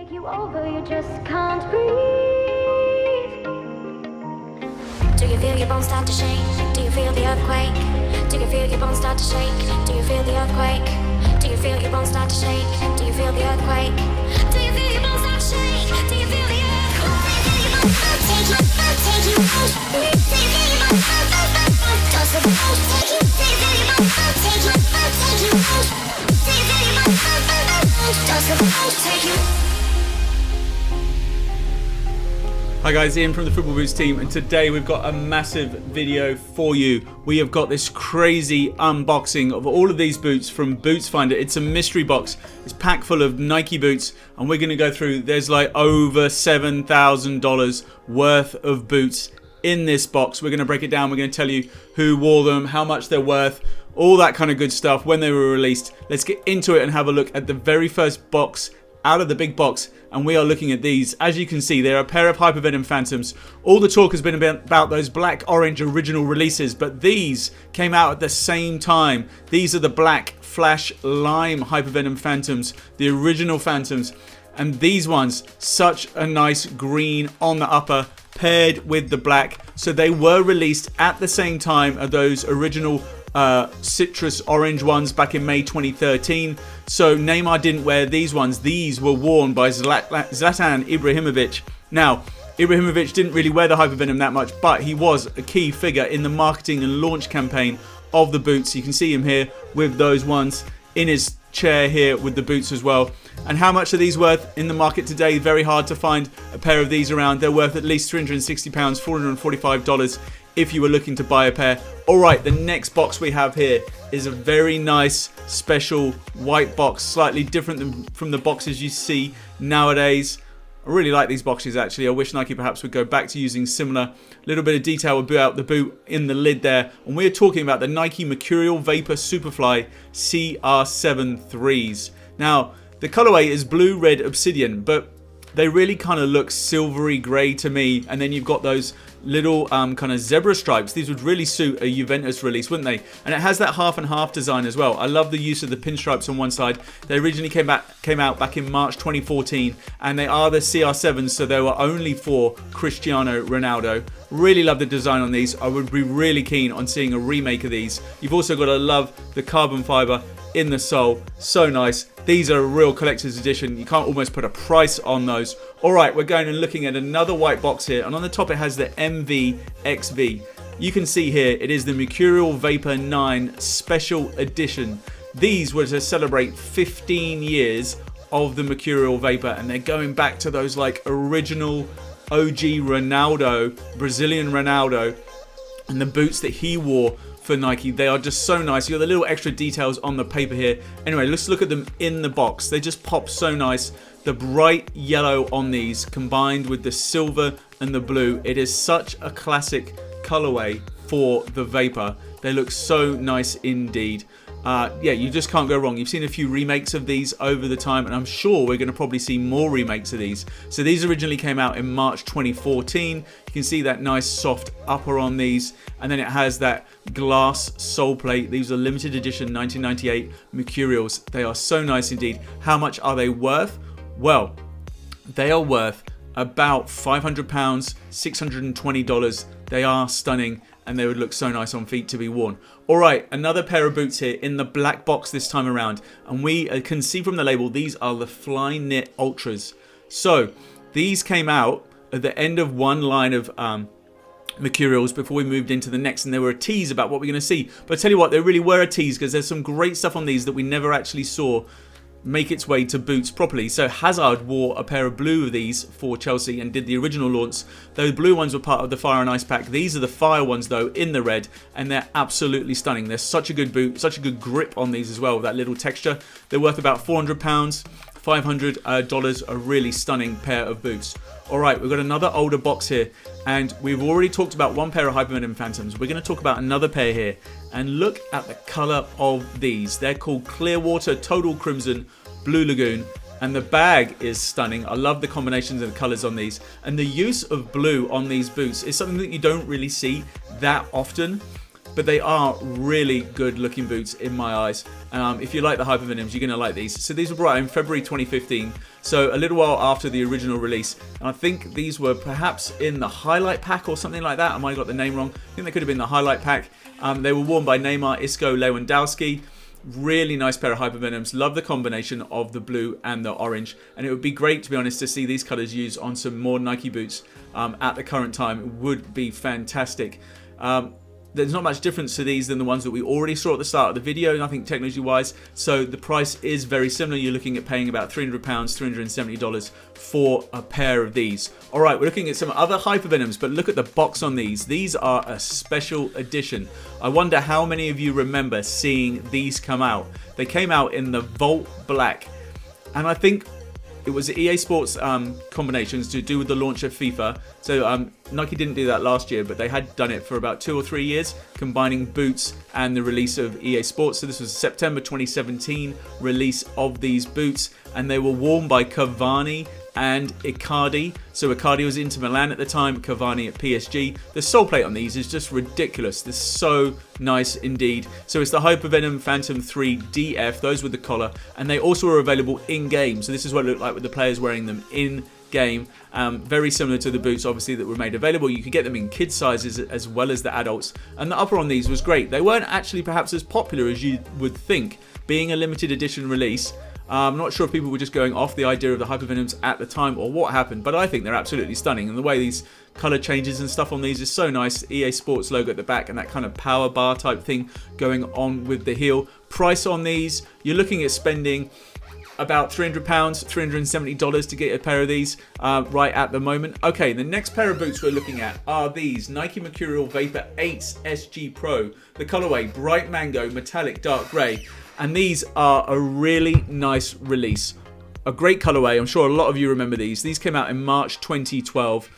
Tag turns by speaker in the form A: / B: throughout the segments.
A: Take you over, you just can't breathe.
B: Do you feel your bones start to shake? Do you feel the earthquake? Do you feel your bones start to shake? Do you feel the earthquake? Do you feel your bones start to shake? Do you feel the earthquake? Do you feel your bones start to shake? Do you feel the earthquake? Take you, take you out. Take you, take you out. Take you, take you out. Take you, take you out. Take you.
C: Hi guys, Ian from the Football Boots team, and today we've got a massive video for you. We have got this crazy unboxing of all of these boots from BootsFinder. It's a mystery box. It's packed full of Nike boots, and we're going to go through, there's like over $7,000 worth of boots in this box. We're going to break it down. We're going to tell you who wore them, how much they're worth, all that kind of good stuff, when they were released. Let's get into it and have a look at the very first box out of the big box, and we are looking at these. As you can see, they're a pair of Hypervenom Phantoms. All the talk has been about those black orange original releases, but these came out at the same time. These are the black flash lime Hypervenom Phantoms, the original Phantoms, and these ones, such a nice green on the upper paired with the black. So they were released at the same time as those original citrus orange ones back in May 2013. So Neymar didn't wear these ones. These were worn by Zlatan Ibrahimovic. Now, Ibrahimovic didn't really wear the Hypervenom that much, but he was a key figure in the marketing and launch campaign of the boots. You can see him here with those ones in his chair here with the boots as well. And how much are these worth in the market today? Very hard to find a pair of these around. They're worth at least £360, $445 if you were looking to buy a pair. Alright, the next box we have here is a very nice special white box, slightly different from the boxes you see nowadays. I really like these boxes actually. I wish Nike perhaps would go back to using similar. Little bit of detail about the boot in the lid there. And we're talking about the Nike Mercurial Vapor Superfly CR7 3s. Now, the colorway is blue, red, obsidian, but they really kind of look silvery grey to me. And then you've got those little kind of zebra stripes. These would really suit a Juventus release, wouldn't they? And it has that half and half design as well. I love the use of the pinstripes on one side. They originally came out back in March 2014, and they are the CR7s, so they were only for Cristiano Ronaldo. Really love the design on these. I would be really keen on seeing a remake of these. You've also got to love the carbon fiber in the sole. So nice. These are a real collector's edition. You can't almost put a price on those. Alright, we're going and looking at another white box here, and on the top it has the MVXV. You can see here it is the Mercurial Vapor 9 Special Edition. These were to celebrate 15 years of the Mercurial Vapor, and they're going back to those like original OG Ronaldo, Brazilian Ronaldo, and the boots that he wore for Nike. They are just so nice. You got the little extra details on the paper here. Anyway, let's look at them in the box. They just pop so nice. The bright yellow on these combined with the silver and the blue. It is such a classic colorway for the Vapor. They look so nice indeed. Yeah, you just can't go wrong. You've seen a few remakes of these over the time, and I'm sure we're going to probably see more remakes of these. So these originally came out in March 2014. You can see that nice soft upper on these, and then it has that glass sole plate. These are limited edition 1998 Mercurials. They are so nice indeed. How much are they worth? Well, they are worth about £500, $620. They are stunning, and they would look so nice on feet to be worn. Alright, another pair of boots here in the black box this time around, and we can see from the label these are the Flyknit Ultras. So these came out at the end of one line of Mercurials before we moved into the next, and they were a tease about what we're going to see. But I tell you what, they really were a tease, because there's some great stuff on these that we never actually saw make its way to boots properly. So Hazard wore a pair of blue of these for Chelsea and did the original launch. Those blue ones were part of the Fire and Ice pack. These are the Fire ones though, in the red, and they're absolutely stunning. They're such a good boot, such a good grip on these as well, with that little texture. They're worth about £400, $500 a really stunning pair of boots. Alright, we've got another older box here, and we've already talked about one pair of Hypervenom Phantoms. We're going to talk about another pair here, and look at the colour of these. They're called Clearwater Total Crimson Blue Lagoon, and the bag is stunning. I love the combinations of the colours on these, and the use of blue on these boots is something that you don't really see that often. but they are really good looking boots in my eyes. If you like the Hypervenoms, you're going to like these. So these were brought out in February 2015, so a little while after the original release. And I think these were perhaps in the highlight pack or something like that. I might have got the name wrong. I think they could have been the highlight pack. They were worn by Neymar, Isco, Lewandowski. Really nice pair of Hypervenoms. Love the combination of the blue and the orange, and it would be great, to be honest, to see these colors used on some more Nike boots at the current time. It would be fantastic. There's not much difference to these than the ones that we already saw at the start of the video, nothing technology wise, so the price is very similar. You're looking at paying about £300, $370 for a pair of these. Alright, we're looking at some other Hypervenoms, but look at the box on these. These are a special edition. I wonder how many of you remember seeing these come out. They came out in the Vault Black, and I think it was EA Sports combinations to do with the launch of FIFA. So Nike didn't do that last year, but they had done it for about 2 or 3 years, combining boots and the release of EA Sports. So this was September 2017 release of these boots, and they were worn by Cavani and Icardi. So Icardi was Inter Milan at the time, Cavani at PSG. The sole plate on these is just ridiculous. They're so nice indeed. So it's the Hypervenom Phantom 3 DF, those with the collar, and they also are available in game. So this is what it looked like with the players wearing them in game. Very similar to the boots obviously that were made available. You could get them in kid sizes as well as the adults, and the upper on these was great. They weren't actually perhaps as popular as you would think, being a limited edition release. I'm not sure if people were just going off the idea of the Hypervenoms at the time or what happened, but I think they're absolutely stunning, and the way these color changes and stuff on these is so nice. EA Sports logo at the back and that kind of power bar type thing going on with the heel. Price on these, you're looking at spending about £300, $370 to get a pair of these right at the moment. Okay, the next pair of boots we're looking at are these Nike Mercurial Vapor 8 SG Pro. The colorway bright mango, metallic dark grey, and these are a really nice release. A great colorway. I'm sure a lot of you remember these. These came out in March 2012.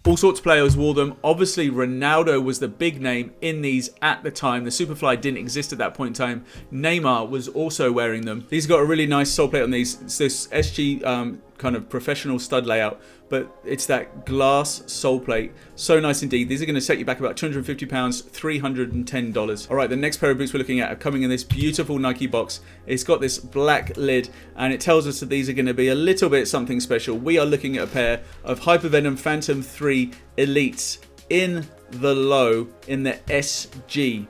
C: All sorts of players wore them. Obviously, Ronaldo was the big name in these at the time. The Superfly didn't exist at that point in time. Neymar was also wearing them. These got a really nice sole plate on these. It's this SG kind of professional stud layout, but it's that glass sole plate. So nice indeed. These are going to set you back about £250, $310. All right, the next pair of boots we're looking at are coming in this beautiful Nike box. It's got this black lid, and it tells us that these are going to be a little bit something special. We are looking at a pair of Hypervenom Phantom 3 Elites in the low in the SG.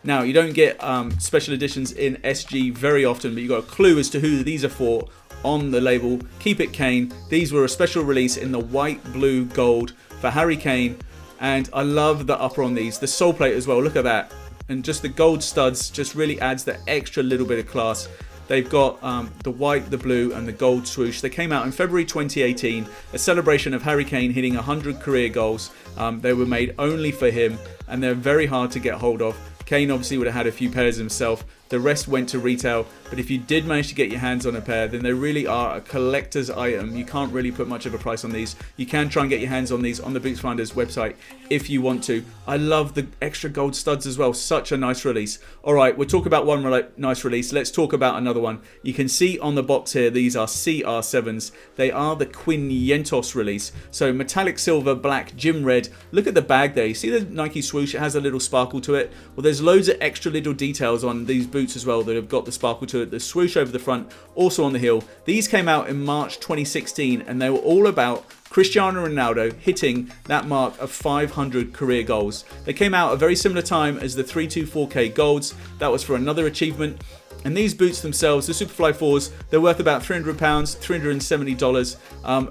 C: Now, you don't get special editions in SG very often, but you've got a clue as to who these are for on the label. Keep it Kane. These were a special release in the white, blue, gold for Harry Kane, and I love the upper on these. The sole plate as well, look at that. And just the gold studs just really adds the extra little bit of class. They've got the white, the blue, and the gold swoosh. They came out in February 2018, a celebration of Harry Kane hitting 100 career goals. They were made only for him, and they're very hard to get hold of. Kane obviously would have had a few pairs himself. The rest went to retail, but if you did manage to get your hands on a pair, then they really are a collector's item. You can't really put much of a price on these. You can try and get your hands on these on the BootsFinder's website if you want to. I love the extra gold studs as well. Such a nice release. All right, we'll talk about one nice release. Let's talk about another one. You can see on the box here, these are CR7s. They are the Quinhentos release. So metallic silver, black, gym red. Look at the bag there. You see the Nike swoosh? It has a little sparkle to it. Well, there's loads of extra little details on these boots as well that have got the sparkle to it. The swoosh over the front, also on the heel. These came out in March 2016, and they were all about Cristiano Ronaldo hitting that mark of 500 career goals. They came out at a very similar time as the 324K Golds. That was for another achievement. And these boots themselves, the Superfly 4s, they're worth about £300, $370.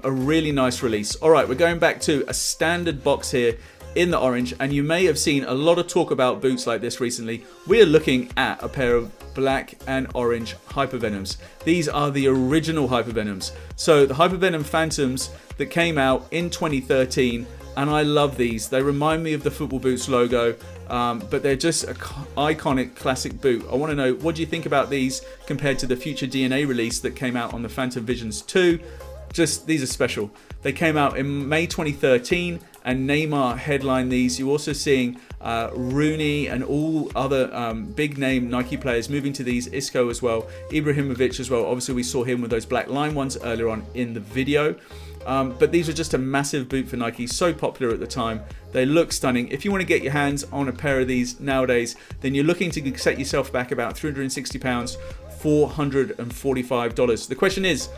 C: A really nice release. All right, we're going back to a standard box here in the orange, and you may have seen a lot of talk about boots like this recently. We're looking at a pair of black and orange Hypervenoms. These are the original Hypervenoms. So the Hypervenom Phantoms that came out in 2013, and I love these. They remind me of the Football Boots logo, but they're just an iconic classic boot. I want to know, what do you think about these compared to the Future DNA release that came out on the Phantom Visions 2? these are special. They came out in May 2013 and Neymar headlined these. You're also seeing Rooney and all other big name Nike players moving to these. Isco as well, Ibrahimovic as well. Obviously we saw him with those black line ones earlier on in the video. But these are just a massive boot for Nike, so popular at the time. They look stunning. If you want to get your hands on a pair of these nowadays, then you're looking to set yourself back about £360, $445. The question is,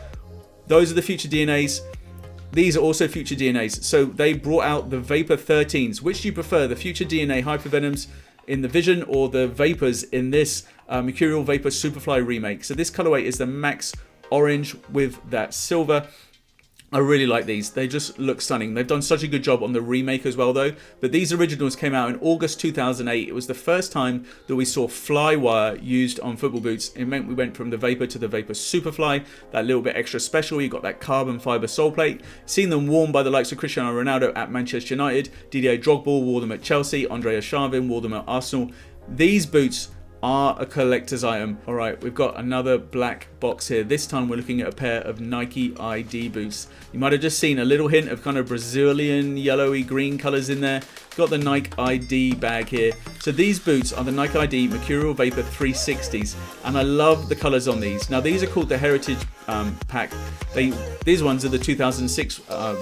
C: those are the future DNAs. These are also future DNAs. So they brought out the Vapor 13s. Which do you prefer, the future DNA Hypervenoms in the Vision or the Vapors in this Mercurial Vapor Superfly remake? So this colorway is the Max Orange with that silver. I really like these. They just look stunning. They've done such a good job on the remake as well though. But these originals came out in August 2008. It was the first time that we saw fly wire used on football boots. It meant we went from the Vapor to the Vapor Superfly. That little bit extra special. You got that carbon fiber sole plate. Seen them worn by the likes of Cristiano Ronaldo at Manchester United. Didier Drogba wore them at Chelsea. Andrea Sharvin wore them at Arsenal. These boots are a collector's item. All right, we've got another black box here. This time we're looking at a pair of NIKEiD boots. You might have just seen a little hint of kind of Brazilian yellowy green colors in there. Got the NIKEiD bag here. So these boots are the NIKEiD Mercurial Vapor 360s, and I love the colors on these. Now these are called the Heritage Pack. These ones are the 2006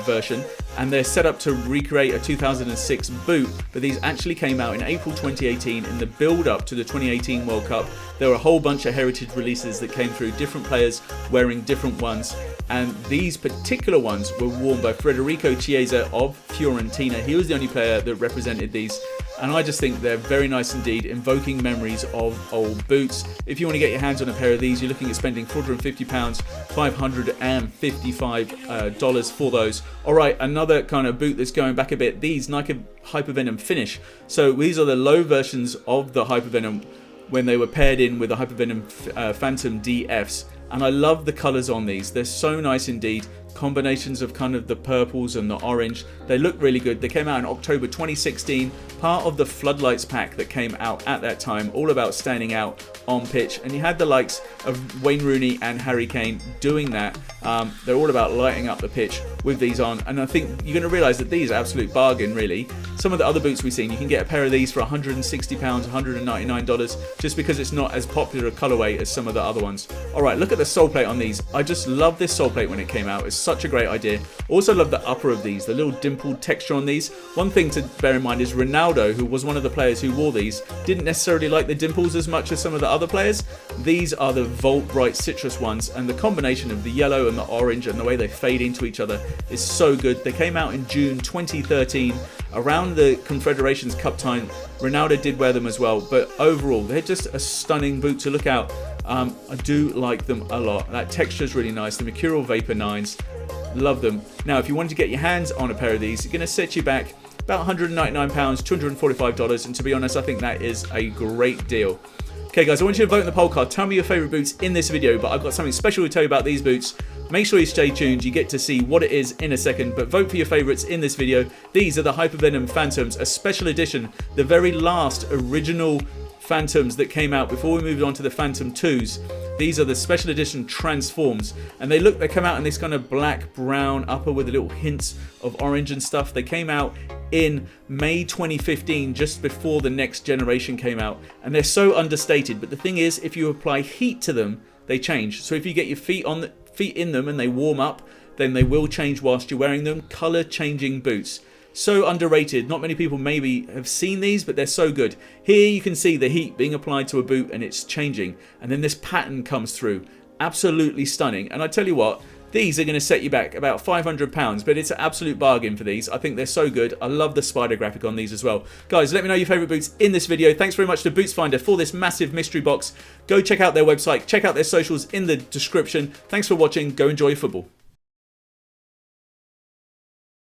C: version, and they're set up to recreate a 2006 boot, but these actually came out in April 2018 in the build up to the 2018 World Cup. There were a whole bunch of heritage releases that came through, different players wearing different ones, and these particular ones were worn by Federico Chiesa of Fiorentina. He was the only player that represented these, and I just think they're very nice indeed, invoking memories of old boots. If you want to get your hands on a pair of these, you're looking at spending £450, $555 for those. Alright, another kind of boot that's going back a bit, these Nike Hypervenom Finish. So these are the low versions of the Hypervenom when they were paired in with the Hypervenom Phantom DFs. And I love the colours on these. They're so nice indeed. Combinations of kind of the purples and the orange. They look really good. They came out in October 2016, part of the Floodlights pack that came out at that time, all about standing out on pitch. And you had the likes of Wayne Rooney and Harry Kane doing that. They're all about lighting up the pitch with these on, and I think you're going to realise that these are absolute bargain really. Some of the other boots we've seen, you can get a pair of these for £160, $199, just because it's not as popular a colourway as some of the other ones. Alright, look at the sole plate on these. I just love this sole plate when it came out. It's such a great idea. Also love the upper of these, the little dimpled texture on these. One thing to bear in mind is Ronaldo, who was one of the players who wore these, didn't necessarily like the dimples as much as some of the other players. These are the Volt Bright Citrus ones, and the combination of the yellow and the orange and the way they fade into each other is so good. They came out in June 2013, around the Confederations Cup time. Ronaldo did wear them as well, but overall they're just a stunning boot to look out. I do like them a lot. That texture is really nice. The Mercurial Vapor 9s, love them. Now if you wanted to get your hands on a pair of these, it's going to set you back about £199, $245, and to be honest I think that is a great deal. Okay guys, I want you to vote in the poll card. Tell me your favourite boots in this video, but I've got something special to tell you about these boots. Make sure you stay tuned, you get to see what it is in a second, but vote for your favourites in this video. These are the Hypervenom Phantoms, a special edition, the very last original Phantoms that came out before we moved on to the Phantom 2s. These are the special edition Transforms, and they come out in this kind of black brown upper with a little hints of orange and stuff. They came out in May 2015, just before the next generation came out, and they're so understated, but the thing is, if you apply heat to them, they change. So if you get your feet in them and they warm up, then they will change whilst you're wearing them. Color changing boots. So underrated. Not many people maybe have seen these, but they're so good. Here you can see the heat being applied to a boot and it's changing, and then this pattern comes through. Absolutely stunning. And I tell you what, these are going to set you back about £500, but it's an absolute bargain for these. I think they're so good. I love the spider graphic on these as well. Guys, let me know your favourite boots in this video. Thanks very much to BootsFinder for this massive mystery box. Go check out their website, check out their socials in the description. Thanks for watching. Go enjoy your football.